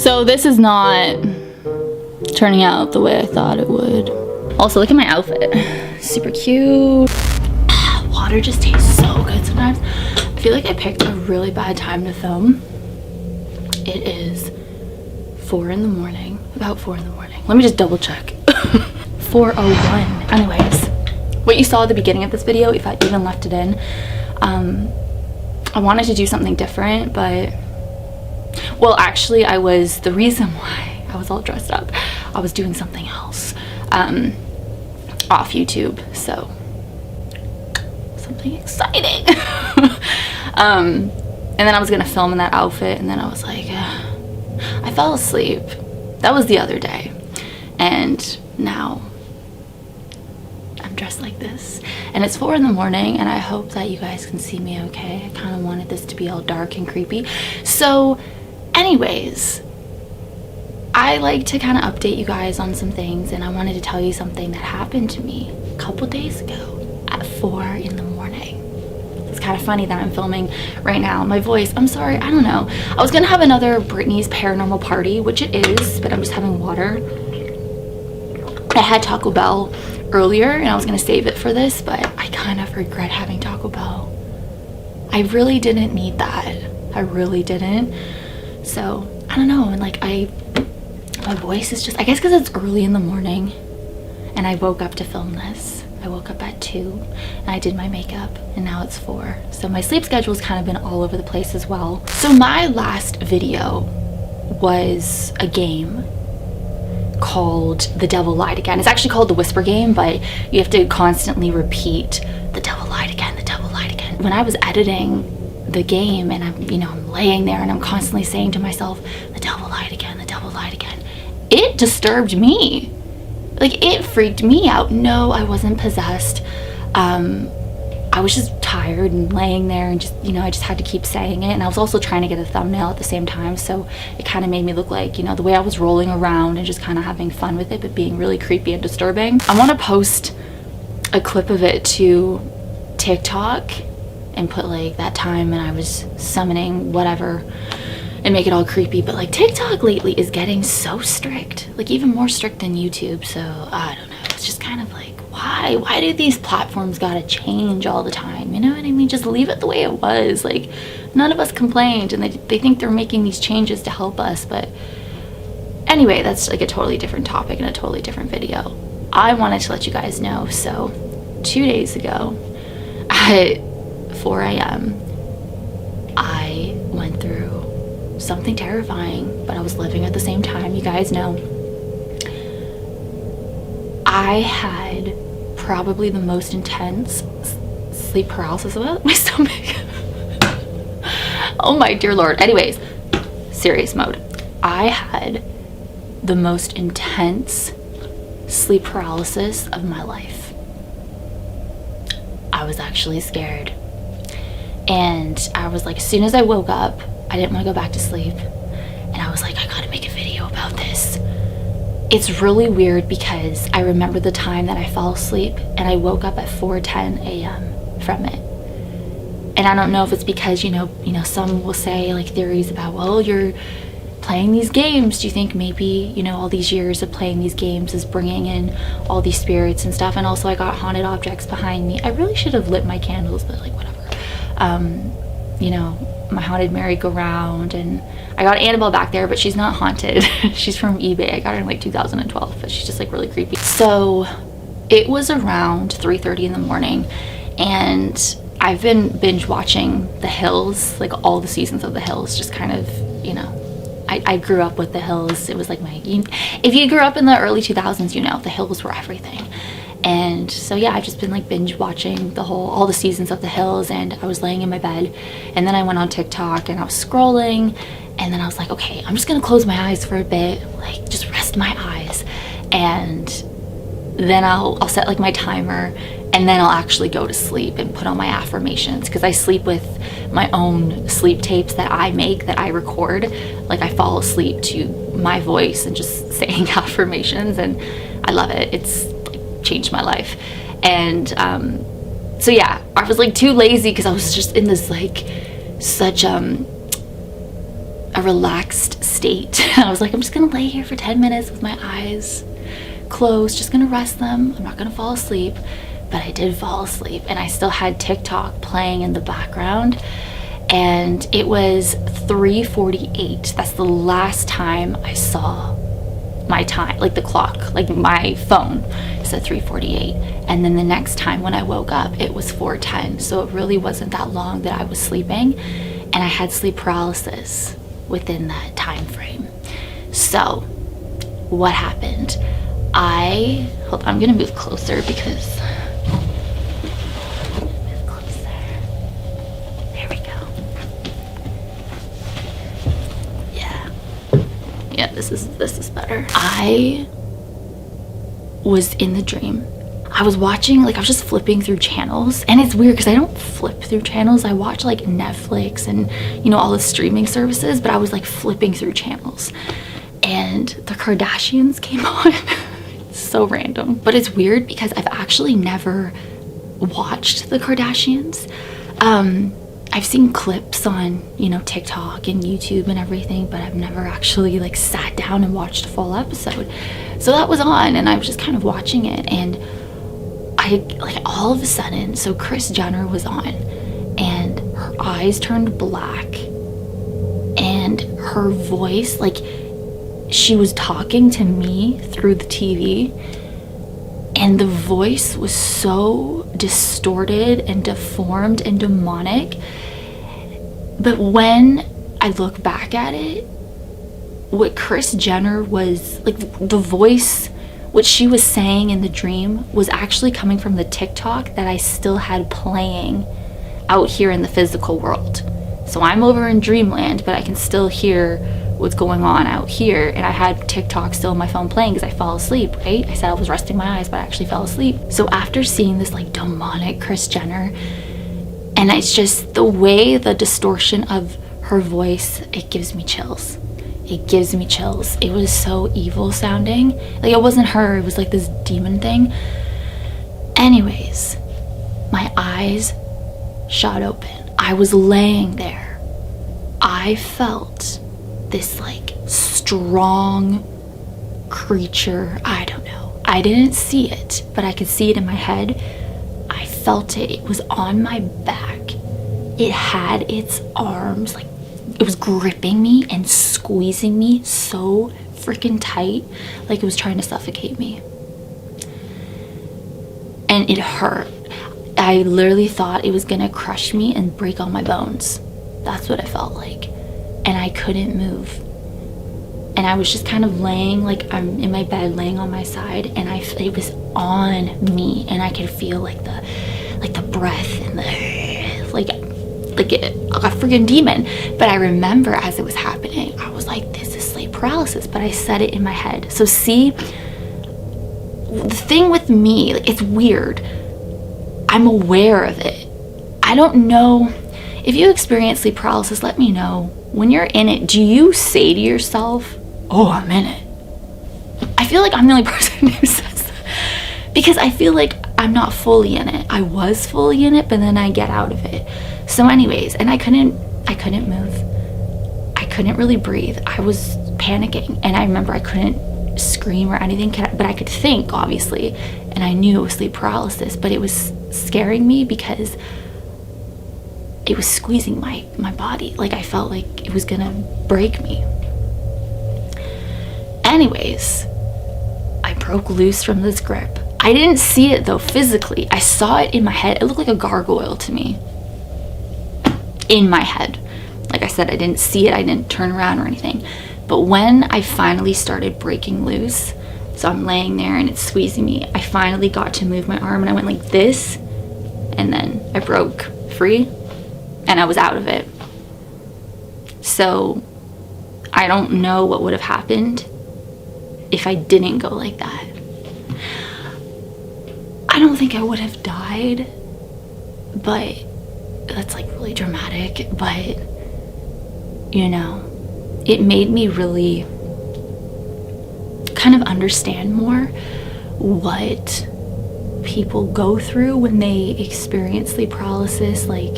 So this is not turning out the way I thought it would. Also, look at my outfit. Super cute. Water just tastes so good sometimes. I feel like I picked a really bad time to film. It is 4 in the morning, about 4 in the morning. Let me just double check. 4:01. Anyways, what you saw at the beginning of this video, if I even left it in, I wanted to do something different, but, well, actually the reason why I was all dressed up, I was doing something else off YouTube, so something exciting. And then I was gonna film in that outfit, and then I was like, I fell asleep. That was the other day, and now I'm dressed like this, and it's 4 in the morning, and I hope that you guys can see me okay. I kind of wanted this to be all dark and creepy. So anyways, I like to kind of update you guys on some things, and I wanted to tell you something that happened to me a couple days ago at 4 in the morning. It's kind of funny that I'm filming right now. My voice, I'm sorry, I don't know. I was gonna have another Brittany's Paranormal party, which it is, but I'm just having water. I had Taco Bell earlier, and I was gonna save it for this, but I kind of regret having Taco Bell. I really didn't need that. I really didn't. So, I don't know, and like my voice is just, I guess because it's early in the morning, and I woke up to film this. I woke up at 2, and I did my makeup, and now it's 4. So my sleep schedule's kind of been all over the place as well. So my last video was a game called The Devil Lied Again. It's actually called the Whisper Game, but you have to constantly repeat, the devil lied again, the devil lied again. When I was editing the game, and I'm laying there, and I'm constantly saying to myself, the devil lied again, the devil lied again, it disturbed me. Like, it freaked me out. No, I wasn't possessed. I was just tired and laying there, and just, I just had to keep saying it. And I was also trying to get a thumbnail at the same time, so it kind of made me look like, the way I was rolling around and just kind of having fun with it, but being really creepy and disturbing. I want to post a clip of it to TikTok and put like that time when I was summoning whatever and make it all creepy. But like, TikTok lately is getting so strict, like even more strict than YouTube. So I don't know, it's just kind of like, why do these platforms gotta change all the time? You know what I mean? Just leave it the way it was. Like, none of us complained, and they think they're making these changes to help us. But anyway, that's like a totally different topic and a totally different video. I wanted to let you guys know. So 2 days ago at 4 a.m. I went through something terrifying, but I was living at the same time. You guys know, I had probably the most intense sleep paralysis of my stomach. Oh my dear Lord. Anyways, serious mode. I had the most intense sleep paralysis of my life. I was actually scared. And I was like, as soon as I woke up, I didn't want to go back to sleep. And I was like, I gotta make a video about this. It's really weird because I remember the time that I fell asleep and I woke up at 4:10 a.m. from it. And I don't know if it's because, some will say like theories about, well, you're playing these games. Do you think maybe, all these years of playing these games is bringing in all these spirits and stuff? And also I got haunted objects behind me. I really should have lit my candles, but like, whatever. My haunted merry-go-round, and I got Annabelle back there, but she's not haunted. She's from eBay. I got her in like 2012, but she's just like really creepy. So it was around 3:30 in the morning, and I've been binge watching The Hills, like all the seasons of The Hills, just kind of, I grew up with The Hills. It was like if you grew up in the early 2000s, The Hills were everything. And so yeah, I've just been like binge watching all the seasons of The Hills, and I was laying in my bed, and then I went on TikTok and I was scrolling, and then I was like, okay, I'm just gonna close my eyes for a bit, like just rest my eyes, and then I'll set like my timer, and then I'll actually go to sleep and put on my affirmations, because I sleep with my own sleep tapes that I make, that I record. Like, I fall asleep to my voice and just saying affirmations, and I love it. It's changed my life. And so yeah, I was like too lazy because I was just in this like such a relaxed state. I was like, I'm just gonna lay here for 10 minutes with my eyes closed, just gonna rest them. I'm not gonna fall asleep. But I did fall asleep, and I still had TikTok playing in the background, and it was 3:48. That's the last time I saw my time, like the clock, like my phone said 3:48. And then the next time when I woke up, it was 4:10. So it really wasn't that long that I was sleeping, and I had sleep paralysis within that time frame. So what happened? Hold on, I'm gonna move closer because this is better. I was in the dream. I was watching, like I was just flipping through channels, and it's weird because I don't flip through channels. I watch like Netflix and, you know, all the streaming services, but I was like flipping through channels and the Kardashians came on. It's so random, but it's weird because I've actually never watched the Kardashians. I've seen clips on, you know, TikTok and YouTube and everything, but I've never actually like sat down and watched a full episode. So that was on, and I was just kind of watching it, and I like all of a sudden, so Kris Jenner was on, and her eyes turned black, and her voice, like she was talking to me through the TV, and the voice was so distorted and deformed and demonic. But when I look back at it, what Kris Jenner was like, the voice, what she was saying in the dream was actually coming from the TikTok that I still had playing out here in the physical world. So I'm over in dreamland, but I can still hear what's going on out here, and I had TikTok still on my phone playing because I fell asleep, right? I said I was resting my eyes, but I actually fell asleep. So after seeing this like demonic Kris Jenner, and it's just the way, the distortion of her voice, it gives me chills. It gives me chills. It was so evil sounding. Like it wasn't her, it was like this demon thing. Anyways, my eyes shot open. I was laying there. I felt this like strong creature. I don't know. I didn't see it, but I could see it in my head. I felt it. It was on my back. It had its arms, like it was gripping me and squeezing me so freaking tight, like it was trying to suffocate me. And it hurt. I literally thought it was gonna crush me and break all my bones. That's what it felt like. And I couldn't move. And I was just kind of laying, like I'm in my bed laying on my side, and it was on me, and I could feel like the breath and the like a freaking demon. But I remember as it was happening, I was like, this is sleep paralysis, but I said it in my head. So see, the thing with me, like, it's weird. I'm aware of it. I don't know if you experience sleep paralysis. Let me know. When you're in it, do you say to yourself, oh, I'm in it? I feel like I'm the only person who says that, because I feel like I'm not fully in it. I was fully in it, but then I get out of it. So anyways, and I couldn't move. I couldn't really breathe. I was panicking, and I remember I couldn't scream or anything, but I could think, obviously, and I knew it was sleep paralysis, but it was scaring me because it was squeezing my body. Like I felt like it was gonna break me. Anyways, I broke loose from this grip. I didn't see it though physically. I saw it in my head. It looked like a gargoyle to me. In my head. Like I said, I didn't see it. I didn't turn around or anything. But when I finally started breaking loose, so I'm laying there and it's squeezing me, I finally got to move my arm, and I went like this, and then I broke free and I was out of it. So I don't know what would have happened if I didn't go like that. I don't think I would have died, but that's like really dramatic, but you know, it made me really kind of understand more what people go through when they experience sleep paralysis. Like,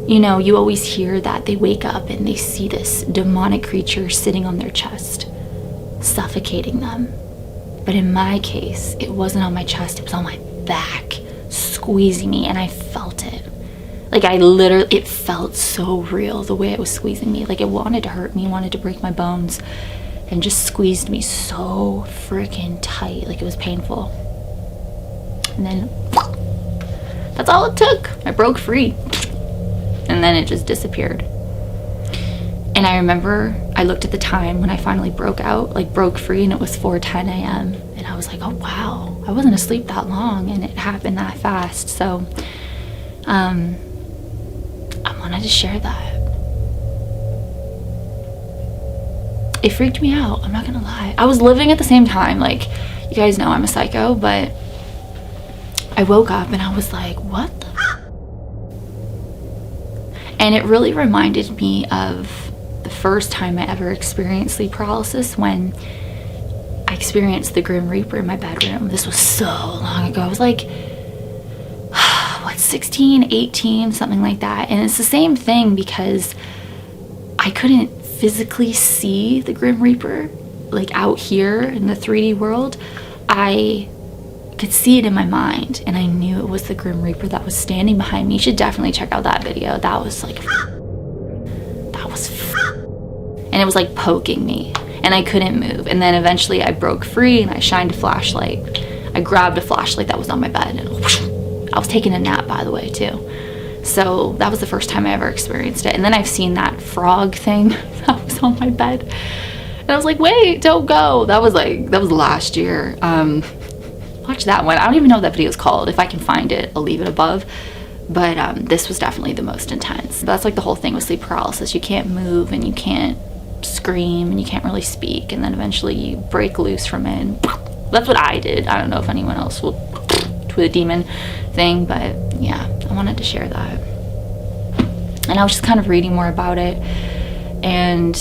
You know, you always hear that they wake up and they see this demonic creature sitting on their chest, suffocating them. But in my case, it wasn't on my chest, it was on my back, squeezing me, and I felt it. Like, it felt so real the way it was squeezing me. Like, it wanted to hurt me, wanted to break my bones, and just squeezed me so freaking tight. Like, it was painful. And then, that's all it took. I broke free. And then it just disappeared. And I remember I looked at the time when I finally broke free, and it was 4:10 a.m. And I was like, oh wow, I wasn't asleep that long, and it happened that fast. So I wanted to share that. It freaked me out, I'm not gonna lie. I was living at the same time, like, you guys know I'm a psycho, but I woke up and I was like, what the f-? And it really reminded me of the first time I ever experienced sleep paralysis, when I experienced the Grim Reaper in my bedroom. This was so long ago. I was like, what, 16, 18, something like that. And it's the same thing, because I couldn't physically see the Grim Reaper, like out here in the 3D world. I could see it in my mind, and I knew it was the Grim Reaper that was standing behind me. You should definitely check out that video. That was like, and it was like poking me, and I couldn't move. And then eventually I broke free, and I shined a flashlight. I grabbed a flashlight that was on my bed, and I was taking a nap, by the way, too. So that was the first time I ever experienced it. And then I've seen that frog thing that was on my bed, and I was like, wait, don't go. That was last year. Watch that one. I don't even know what that video is called. If I can find it, I'll leave it above. But this was definitely the most intense. That's like the whole thing with sleep paralysis. You can't move, and you can't scream, and you can't really speak, and then eventually you break loose from it, and that's what I did. I don't know if anyone else will do a demon thing, but yeah, I wanted to share that. And I was just kind of reading more about it, and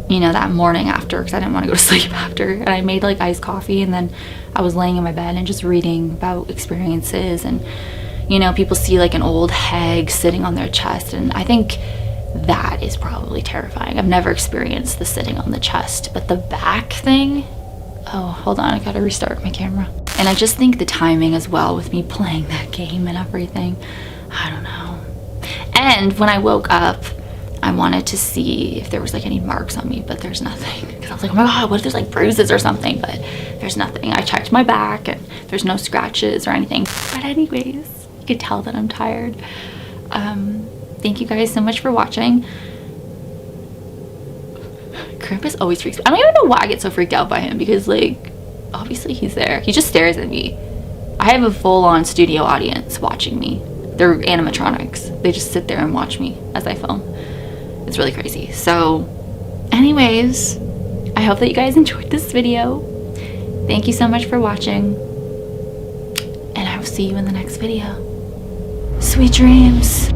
you know, that morning after, because I didn't want to go to sleep after, and I made like iced coffee, and then I was laying in my bed and just reading about experiences. And you know, people see like an old hag sitting on their chest, and I think that is probably terrifying. I've never experienced the sitting on the chest, but the back thing, oh, hold on, I gotta restart my camera. And I just think the timing as well with me playing that game and everything, I don't know. And when I woke up, I wanted to see if there was like any marks on me, but there's nothing. Because I was like, oh my god, what if there's like bruises or something? But there's nothing. I checked my back, and there's no scratches or anything. But anyways, you could tell that I'm tired. Thank you guys so much for watching. Krampus always freaks me. I don't even know why I get so freaked out by him, because like, obviously he's there. He just stares at me. I have a full-on studio audience watching me. They're animatronics. They just sit there and watch me as I film. It's really crazy. So anyways, I hope that you guys enjoyed this video. Thank you so much for watching, and I will see you in the next video. Sweet dreams.